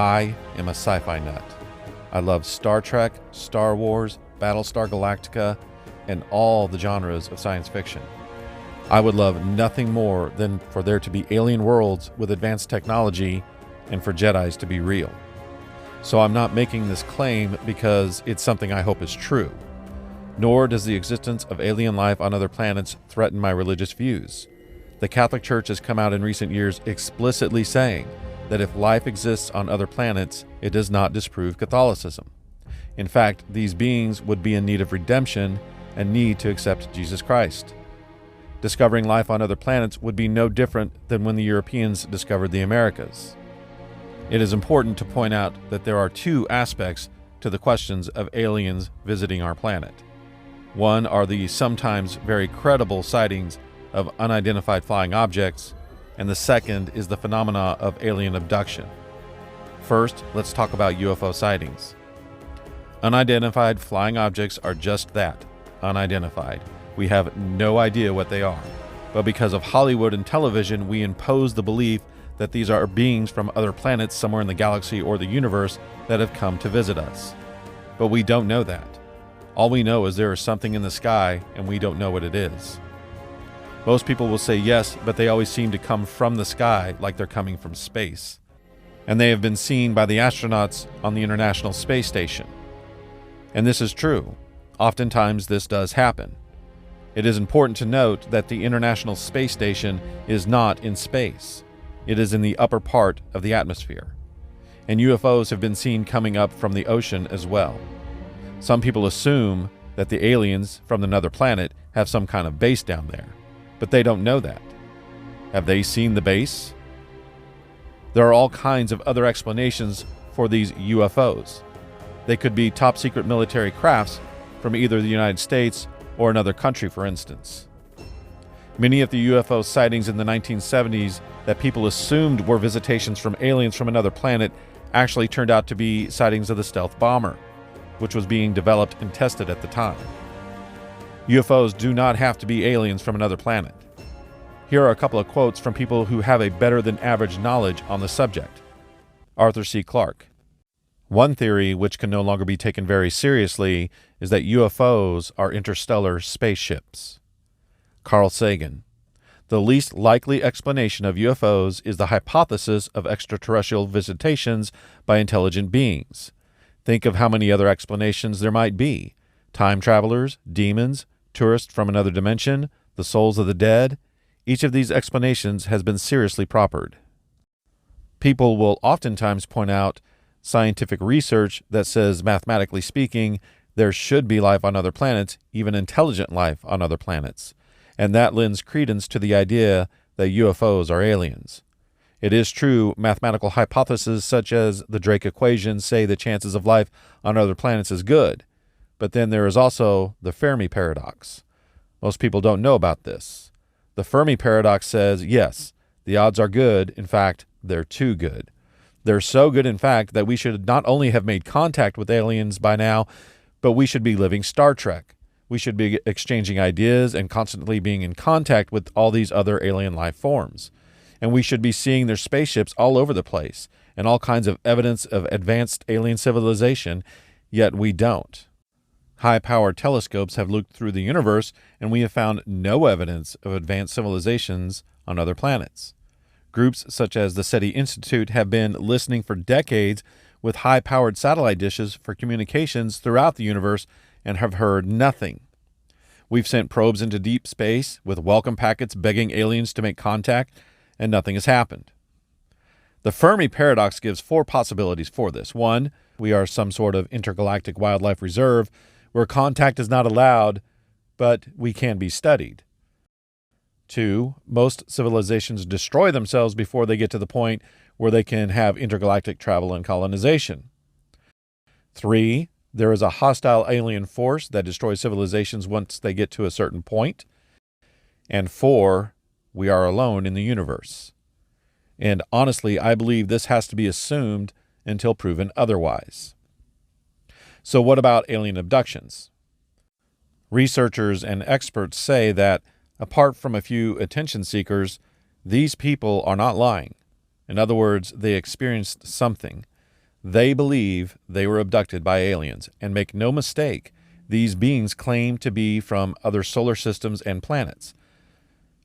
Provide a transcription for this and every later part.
I am a sci-fi nut. I love Star Trek, Star Wars, Battlestar Galactica, and all the genres of science fiction. I would love nothing more than for there to be alien worlds with advanced technology and for Jedis to be real. So I'm not making this claim because it's something I hope is true. Nor does the existence of alien life on other planets threaten my religious views. The Catholic Church has come out in recent years explicitly saying that if life exists on other planets, it does not disprove Catholicism. In fact, these beings would be in need of redemption and need to accept Jesus Christ. Discovering life on other planets would be no different than when the Europeans discovered the Americas. It is important to point out that there are two aspects to the questions of aliens visiting our planet. One are the sometimes very credible sightings of unidentified flying objects, and the second is the phenomena of alien abduction. First, let's talk about UFO sightings. Unidentified flying objects are just that, unidentified. We have no idea what they are. But because of Hollywood and television, we impose the belief that these are beings from other planets somewhere in the galaxy or the universe that have come to visit us. But we don't know that. All we know is there is something in the sky and we don't know what it is. Most people will say yes, but they always seem to come from the sky like they're coming from space. And they have been seen by the astronauts on the International Space Station. And this is true. Oftentimes this does happen. It is important to note that the International Space Station is not in space. It is in the upper part of the atmosphere. And UFOs have been seen coming up from the ocean as well. Some people assume that the aliens from another planet have some kind of base down there, but they don't know that. Have they seen the base? There are all kinds of other explanations for these UFOs. They could be top-secret military crafts from either the United States or another country, for instance. Many of the UFO sightings in the 1970s that people assumed were visitations from aliens from another planet actually turned out to be sightings of the stealth bomber, which was being developed and tested at the time. UFOs do not have to be aliens from another planet. Here are a couple of quotes from people who have a better-than-average knowledge on the subject. Arthur C. Clarke. One theory, which can no longer be taken very seriously, is that UFOs are interstellar spaceships. Carl Sagan. The least likely explanation of UFOs is the hypothesis of extraterrestrial visitations by intelligent beings. Think of how many other explanations there might be. Time travelers, demons, tourists from another dimension, the souls of the dead. Each of these explanations has been seriously proffered. People will oftentimes point out scientific research that says, mathematically speaking, there should be life on other planets, even intelligent life on other planets. And that lends credence to the idea that UFOs are aliens. It is true, mathematical hypotheses such as the Drake equation say the chances of life on other planets is good. But then there is also the Fermi paradox. Most people don't know about this. The Fermi paradox says, yes, the odds are good. In fact, they're too good. They're so good, in fact, that we should not only have made contact with aliens by now, but we should be living Star Trek. We should be exchanging ideas and constantly being in contact with all these other alien life forms. And we should be seeing their spaceships all over the place and all kinds of evidence of advanced alien civilization, yet we don't. High-powered telescopes have looked through the universe, and we have found no evidence of advanced civilizations on other planets. Groups such as the SETI Institute have been listening for decades with high-powered satellite dishes for communications throughout the universe and have heard nothing. We've sent probes into deep space with welcome packets begging aliens to make contact, and nothing has happened. The Fermi paradox gives four possibilities for this. One, we are some sort of intergalactic wildlife reserve where contact is not allowed, but we can be studied. Two, most civilizations destroy themselves before they get to the point where they can have intergalactic travel and colonization. Three, there is a hostile alien force that destroys civilizations once they get to a certain point. And four, we are alone in the universe. And honestly, I believe this has to be assumed until proven otherwise. So what about alien abductions? Researchers and experts say that, apart from a few attention seekers, these people are not lying. In other words, they experienced something. They believe they were abducted by aliens, and make no mistake, these beings claim to be from other solar systems and planets.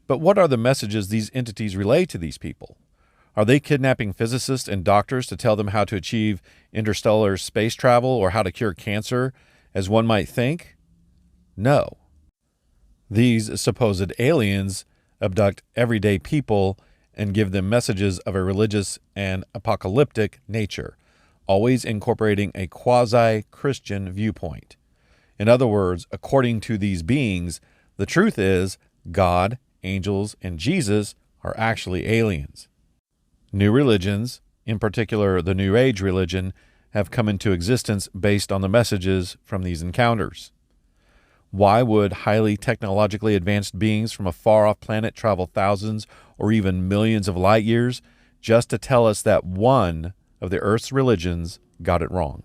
But what are the messages these entities relay to these people? Are they kidnapping physicists and doctors to tell them how to achieve interstellar space travel or how to cure cancer, as one might think? No. These supposed aliens abduct everyday people and give them messages of a religious and apocalyptic nature, always incorporating a quasi-Christian viewpoint. In other words, according to these beings, the truth is God, angels, and Jesus are actually aliens. New religions, in particular the New Age religion, have come into existence based on the messages from these encounters. Why would highly technologically advanced beings from a far-off planet travel thousands or even millions of light years just to tell us that one of the Earth's religions got it wrong?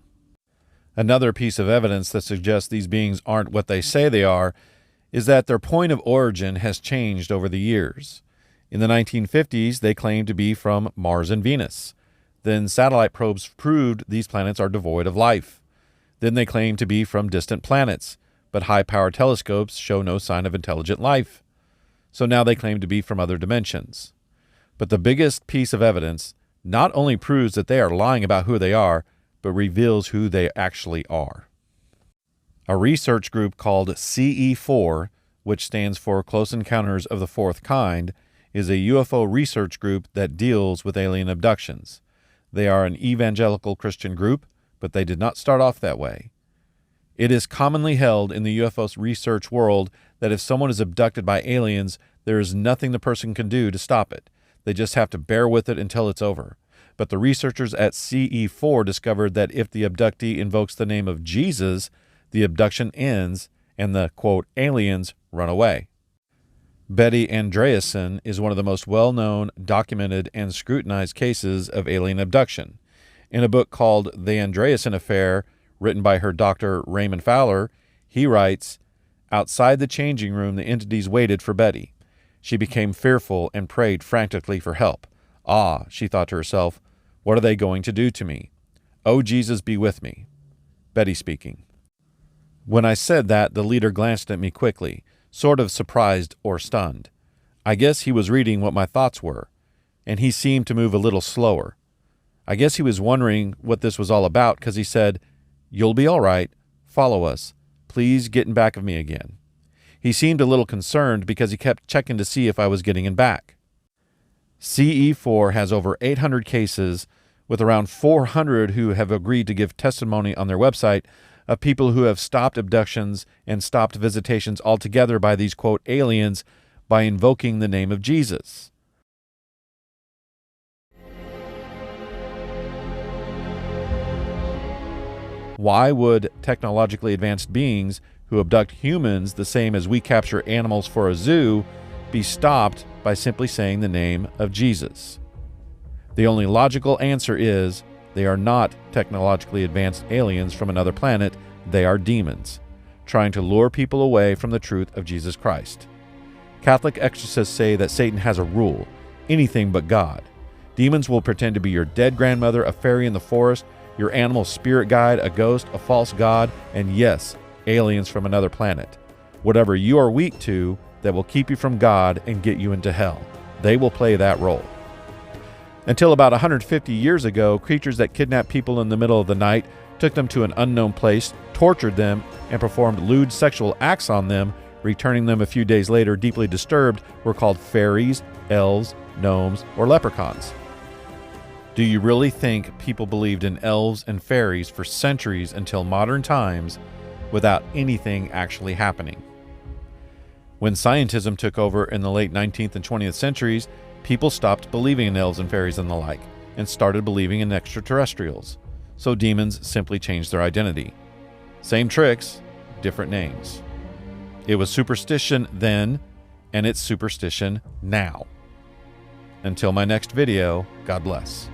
Another piece of evidence that suggests these beings aren't what they say they are is that their point of origin has changed over the years. In the 1950s, they claimed to be from Mars and Venus. Then satellite probes proved these planets are devoid of life. Then they claimed to be from distant planets, but high-power telescopes show no sign of intelligent life. So now they claim to be from other dimensions. But the biggest piece of evidence not only proves that they are lying about who they are, but reveals who they actually are. A research group called CE4, which stands for Close Encounters of the Fourth Kind, is a UFO research group that deals with alien abductions. They are an evangelical Christian group, but they did not start off that way. It is commonly held in the UFO research world that if someone is abducted by aliens, there is nothing the person can do to stop it. They just have to bear with it until it's over. But the researchers at CE4 discovered that if the abductee invokes the name of Jesus, the abduction ends and the, quote, aliens run away. Betty Andreasson is one of the most well-known, documented, and scrutinized cases of alien abduction. In a book called The Andreasson Affair, written by her doctor Raymond Fowler, he writes, "Outside the changing room, the entities waited for Betty. She became fearful and prayed frantically for help. Ah, she thought to herself, what are they going to do to me? Oh, Jesus, be with me." Betty speaking. When I said that, the leader glanced at me quickly, sort of surprised or stunned. I guess he was reading what my thoughts were, and he seemed to move a little slower. I guess he was wondering what this was all about because he said, "You'll be all right. Follow us. Please get in back of me again." He seemed a little concerned because he kept checking to see if I was getting in back. CE4 has over 800 cases, with around 400 who have agreed to give testimony on their website of people who have stopped abductions and stopped visitations altogether by these, quote, aliens by invoking the name of Jesus. Why would technologically advanced beings who abduct humans the same as we capture animals for a zoo be stopped by simply saying the name of Jesus? The only logical answer is they are not technologically advanced aliens from another planet. They are demons, trying to lure people away from the truth of Jesus Christ. Catholic exorcists say that Satan has a rule: anything but God. Demons will pretend to be your dead grandmother, a fairy in the forest, your animal spirit guide, a ghost, a false god, and yes, aliens from another planet. Whatever you are weak to that will keep you from God and get you into hell, they will play that role. Until about 150 years ago, creatures that kidnapped people in the middle of the night, took them to an unknown place, tortured them, and performed lewd sexual acts on them, returning them a few days later deeply disturbed, were called fairies, elves, gnomes, or leprechauns. Do you really think people believed in elves and fairies for centuries until modern times without anything actually happening? When scientism took over in the late 19th and 20th centuries, people stopped believing in elves and fairies and the like, and started believing in extraterrestrials. So demons simply changed their identity. Same tricks, different names. It was superstition then, and it's superstition now. Until my next video, God bless.